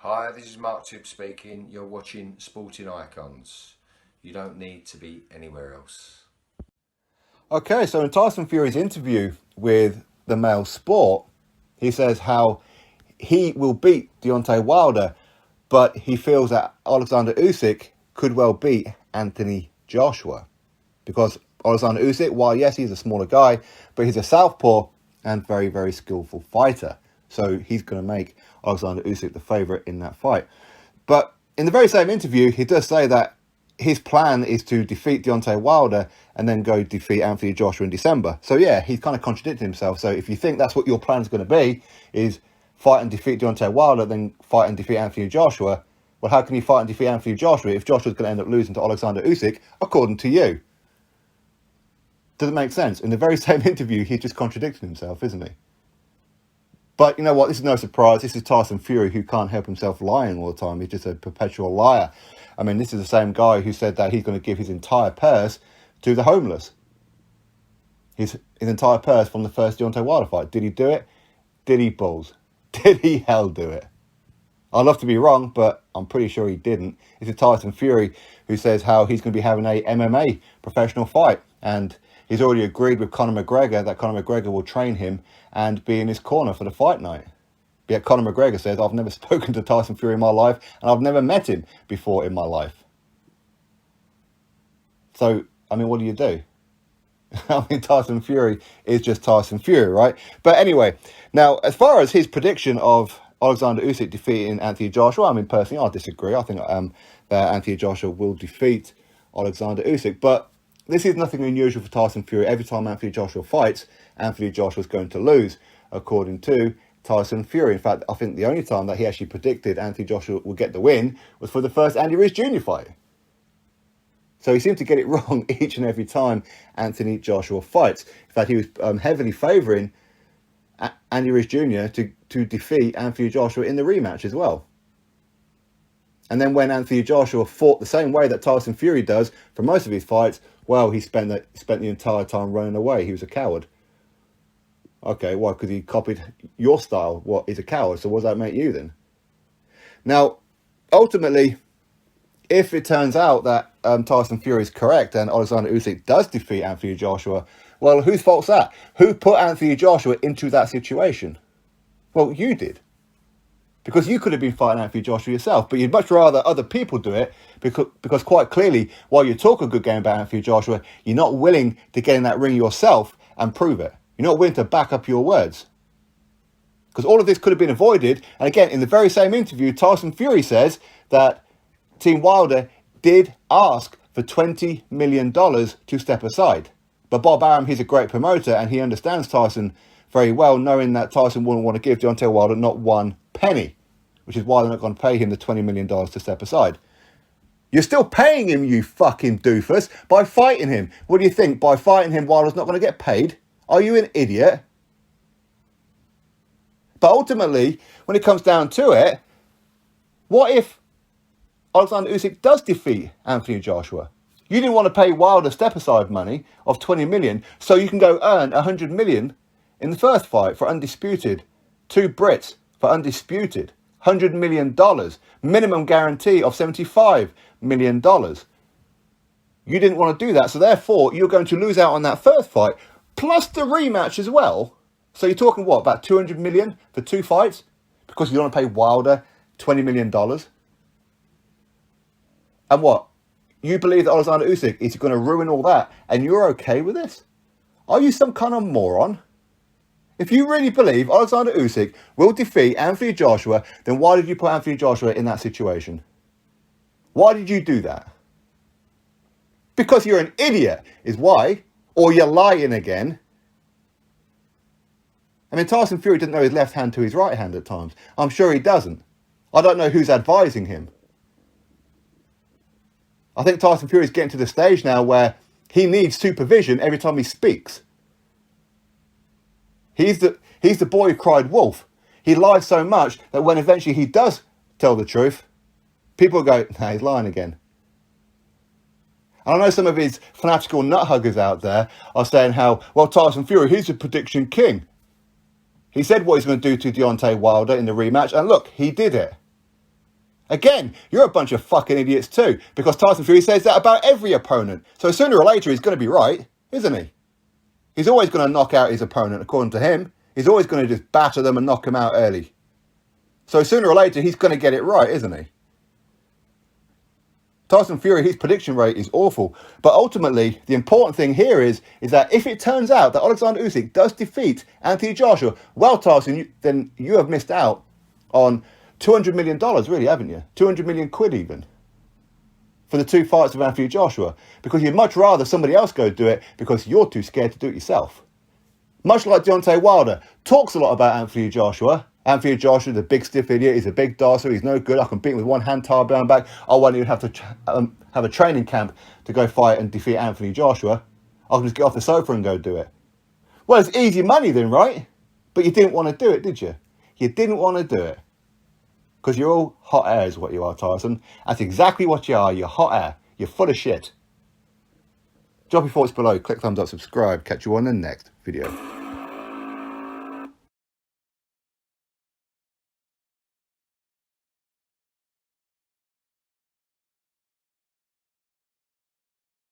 Hi, this is Mark Tibb speaking. You're watching Sporting Icons. You don't need to be anywhere else. Okay, so in Tyson Fury's interview with the Mail Sport, he says how he will beat Deontay Wilder, but he feels that Alexander Usyk could well beat Anthony Joshua. Because Alexander Usyk, while yes, he's a smaller guy, but he's a southpaw and very, very skillful fighter. So he's going to make Alexander Usyk the favourite in that fight. But in the very same interview, he does say that his plan is to defeat Deontay Wilder and then go defeat Anthony Joshua in December. So yeah, he's kind of contradicted himself. So if you think that's what your plan is going to be, is fight and defeat Deontay Wilder, then fight and defeat Anthony Joshua, well, how can you fight and defeat Anthony Joshua if Joshua's going to end up losing to Alexander Usyk, according to you? Does it make sense? In the very same interview, he just contradicted himself, isn't he? But you know what? This is no surprise. This is Tyson Fury, who can't help himself lying all the time. He's just a perpetual liar. I mean, this is the same guy who said that he's going to give his entire purse to the homeless. His entire purse from the first Deontay Wilder fight. Did he do it? Did he balls? Did he hell do it? I'd love to be wrong, but I'm pretty sure he didn't. This is Tyson Fury, who says how he's going to be having a MMA professional fight. And he's already agreed with Conor McGregor that Conor McGregor will train him and be in his corner for the fight night. Yet Conor McGregor says, I've never spoken to Tyson Fury in my life and I've never met him before in my life. So, I mean, what do? I mean, Tyson Fury is just Tyson Fury, right? But anyway, now, as far as his prediction of Alexander Usyk defeating Anthony Joshua, I mean, personally, I disagree. I think that Anthony Joshua will defeat Alexander Usyk. But this is nothing unusual for Tyson Fury. Every time Anthony Joshua fights, Anthony Joshua's going to lose, according to Tyson Fury. In fact, I think the only time that he actually predicted Anthony Joshua would get the win was for the first Andy Ruiz Jr. fight. So he seemed to get it wrong each and every time Anthony Joshua fights. In fact, he was heavily favouring Andy Ruiz Jr. to defeat Anthony Joshua in the rematch as well. And then when Anthony Joshua fought the same way that Tyson Fury does for most of his fights, well, he spent the entire time running away. He was a coward. Okay, why? Because he copied your style. What? He's a coward. So what does that make you then? Now, ultimately, if it turns out that Tyson Fury is correct and Alexander Usyk does defeat Anthony Joshua, well, whose fault's that? Who put Anthony Joshua into that situation? Well, you did. Because you could have been fighting Anthony Joshua yourself, but you'd much rather other people do it because quite clearly, while you talk a good game about Anthony Joshua, you're not willing to get in that ring yourself and prove it. You're not willing to back up your words. Because all of this could have been avoided. And again, in the very same interview, Tyson Fury says that Team Wilder did ask for $20 million to step aside. But Bob Arum, he's a great promoter and he understands Tyson very well, knowing that Tyson wouldn't want to give Deontay Wilder not one penny, which is why they're not going to pay him the $20 million to step aside. You're still paying him, you fucking doofus, by fighting him. What do you think? By fighting him, Wilder's not going to get paid? Are you an idiot? But ultimately, when it comes down to it, what if Alexander Usyk does defeat Anthony Joshua? You didn't want to pay Wilder step-aside money of $20 million, so you can go earn $100 million in the first fight for undisputed. 2 Brits for undisputed. $100 million. Minimum guarantee of $75 million. You didn't want to do that, so therefore you're going to lose out on that first fight, plus the rematch as well. So you're talking, what, about $200 million for 2 fights? Because you don't want to pay Wilder $20 million. And what? You believe that Alexander Usyk is going to ruin all that, and you're okay with this? Are you some kind of moron? If you really believe Alexander Usyk will defeat Anthony Joshua, then why did you put Anthony Joshua in that situation? Why did you do that? Because you're an idiot, is why. Or you're lying again. I mean, Tyson Fury doesn't know his left hand to his right hand at times. I'm sure he doesn't. I don't know who's advising him. I think Tyson Fury is getting to the stage now where he needs supervision every time he speaks. He's the boy who cried wolf. He lies so much that when eventually he does tell the truth, people go, nah, he's lying again. And I know some of his fanatical nut huggers out there are saying how, well, Tyson Fury, he's a prediction king. He said what he's going to do to Deontay Wilder in the rematch, and look, he did it. Again, you're a bunch of fucking idiots too, because Tyson Fury says that about every opponent. So sooner or later, he's going to be right, isn't he? He's always going to knock out his opponent, according to him. He's always going to just batter them and knock them out early. So sooner or later, he's going to get it right, isn't he? Tyson Fury, his prediction rate is awful. But ultimately, the important thing here is that if it turns out that Alexander Usyk does defeat Anthony Joshua, well, Tyson, then you have missed out on $200 million, really, haven't you? 200 million quid even. For the 2 fights of Anthony Joshua. Because you'd much rather somebody else go do it because you're too scared to do it yourself. Much like Deontay Wilder talks a lot about Anthony Joshua. Anthony Joshua, the big stiff idiot, he's a big dasser, he's no good, I can beat him with one hand tied behind back. I won't even have to have a training camp to go fight and defeat Anthony Joshua. I can just get off the sofa and go do it. Well, it's easy money then, right? But you didn't want to do it, did you? You didn't want to do it. Because you're all hot air is what you are, Tyson. That's exactly what you are, you're hot air. You're full of shit. Drop your thoughts below, click thumbs up, subscribe. Catch you on the next video.